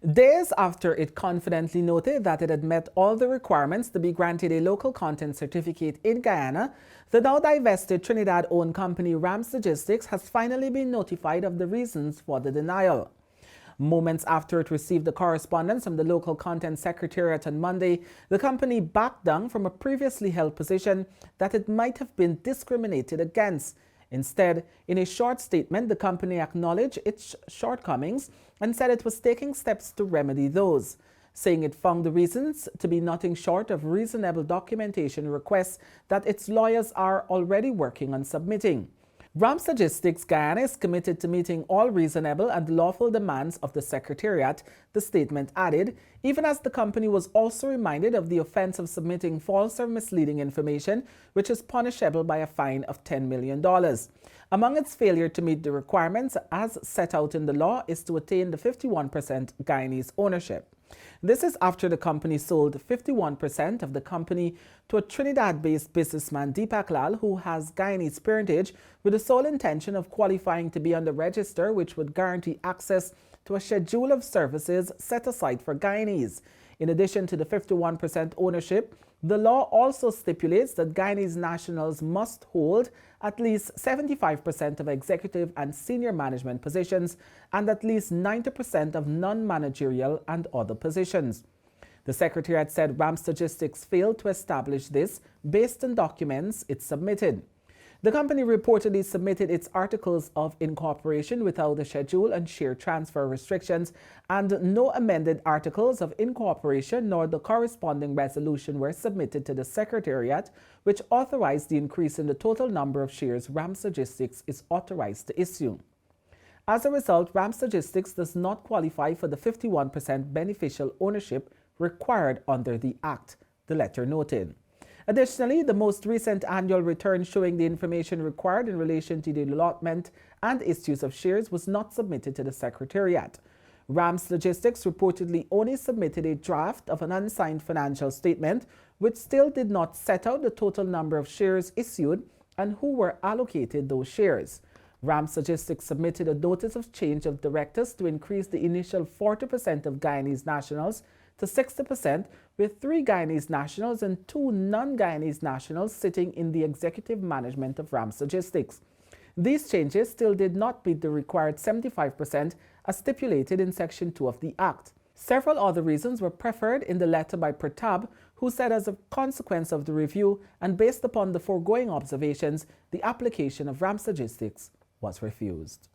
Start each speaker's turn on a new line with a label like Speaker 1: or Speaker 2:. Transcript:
Speaker 1: Days after it confidently noted that it had met all the requirements to be granted a local content certificate in Guyana, the now divested Trinidad-owned company Rams Logistics has finally been notified of the reasons for the denial. Moments after it received the correspondence from the Local Content Secretariat on Monday, the company backed down from a previously held position that it might have been discriminated against. Instead, in a short statement, the company acknowledged its shortcomings and said it was taking steps to remedy those, saying it found the reasons to be nothing short of reasonable documentation requests that its lawyers are already working on submitting. Rams Logistics Guyana is committed to meeting all reasonable and lawful demands of the Secretariat, the statement added, even as the company was also reminded of the offense of submitting false or misleading information, which is punishable by a fine of $10 million. Among its failure to meet the requirements as set out in the law is to attain the 51% Guyanese ownership. This is after the company sold 51% of the company to a Trinidad-based businessman, Deepak Lal, who has Guyanese parentage, with the sole intention of qualifying to be on the register, which would guarantee access to a schedule of services set aside for Guyanese. In addition to the 51% ownership, the law also stipulates that Guyanese nationals must hold at least 75% of executive and senior management positions and at least 90% of non-managerial and other positions. The Secretariat said Rams Logistics failed to establish this based on documents it submitted. The company reportedly submitted its articles of incorporation without the schedule and share transfer restrictions, and no amended articles of incorporation nor the corresponding resolution were submitted to the Secretariat, which authorized the increase in the total number of shares Rams Logistics is authorized to issue. As a result, Rams Logistics does not qualify for the 51% beneficial ownership required under the Act, the letter noted. Additionally, the most recent annual return showing the information required in relation to the allotment and issues of shares was not submitted to the Secretariat. Rams Logistics reportedly only submitted a draft of an unsigned financial statement, which still did not set out the total number of shares issued and who were allocated those shares. Rams Logistics submitted a notice of change of directors to increase the initial 40% of Guyanese nationals to 60%, with 3 Guyanese nationals and 2 non-Guyanese nationals sitting in the executive management of Rams Logistics. These changes still did not meet the required 75% as stipulated in Section 2 of the Act. Several other reasons were preferred in the letter by Pratab, who said as a consequence of the review and based upon the foregoing observations, the application of Rams Logistics was refused.